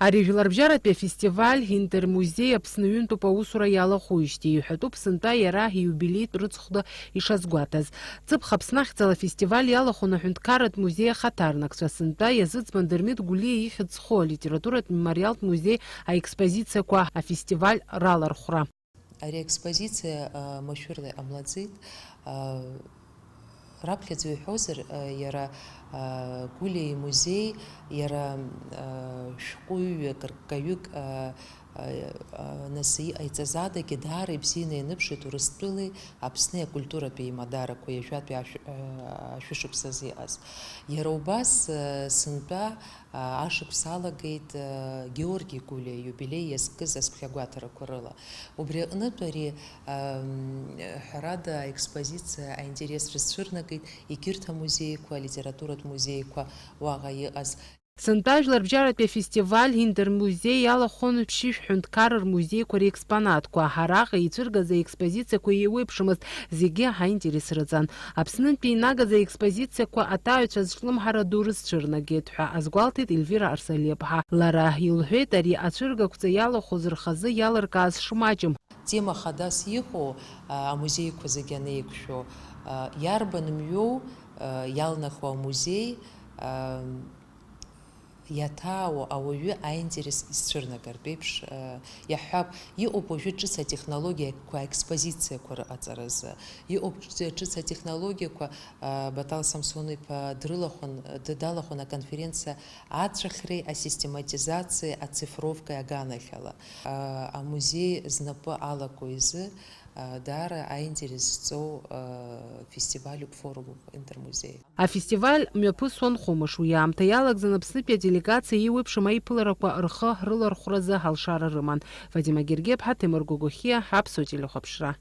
Арижәларбжьаратәи афестиваль интермузеи Аԥсны ҩынтәоуп аусура иалахәуижьҭеи иҳәатәуп сынтәа иара ииубилеитә рыҵхәда ишазгәаҭаз. Ҵыԥх Аԥсны ахьӡала афестиваль иалахәын аҳәынҭқарратә музеи ахаҭарнакцәа сынтәа иазыӡбан Дырмит Гәлиа ихьӡ зху алитературатә мемориалтә музеи аекспозициақәа афестиваль ралархәра. Ари аекспозициа машәырла иҟамлаӡеит. Раԥхьаӡа иҳәозар, иара Гәлиа имузеи, иара шәҟәыҩҩык, рккаҩык нас иҟаиҵаз адагьы даара ибзианы ианыԥшит Урыстәылеи Аԥсни акультуратәи еимадарақәа ҩажәатәи ашәышықәсазы иҟаз. Иара убас сынтәа ашықәс алагеит Георги Гәлиа иубилеи иазкыз азԥхьагәаҭарақәа рыла. Убри аҟнытә ари ҳәарада аекспозициа аинтерес рызцәырнагеит егьырҭ амузеиқәа, алитературатә музеиқәа уаҟа иҟаз. Сынтәа ажәларбжьаратәи афестиваль интермузеи иалахәын ԥшьышә ҳәынҭқарра рмузеиқәа реекспонатқәа. Араҟа ицәыргаз аекспозициақәа еиуеиԥшымызт, зегьы ҳаинтерес рыҵан. Аԥснынтәи инагаз аекспозициақәа аҭаҩцәа зҿлымҳара ду рызцәырнагеит ҳәа азгәалҭеит Елвира Арсалиаԥҳа. Лара илҳәеит ари ацәыргақәҵа иалахәыз рхазы иалыркааз шмаҷым. Тема хадас иҟоу амузеиқәа зегьы анеиқәшәо, иарбан мҩоу иалнахуа амузеи иаҭаауа ауаҩы аинтерес изцәырнагартә еиԥш иаҳҳәап, иҟоуп уажәы ҿыц атехнологиақәа аекспозициақәа рыҟаҵаразы, иҟоуп ҿыц атехнологиақәа Батал Самсон-иԥа далахәын аконференциа ацәахреи, асистематизациеи, ацифровкеи аганахьала. Амузеи знапы алаку изы даара аинтерес зҵоу фестивалюк, форумуп интермузеи. Афестиваль мҩаԥысуан хәымш, уи аамҭа иалагӡан Аԥснытәи аделегациа ииуеиԥшым аиԥыларақәа рхы рылархәразы ҳалшара рыман. Вадим Агергиаԥҳа, Тимур Гогохиа, Аԥсуа телехәаԥшра.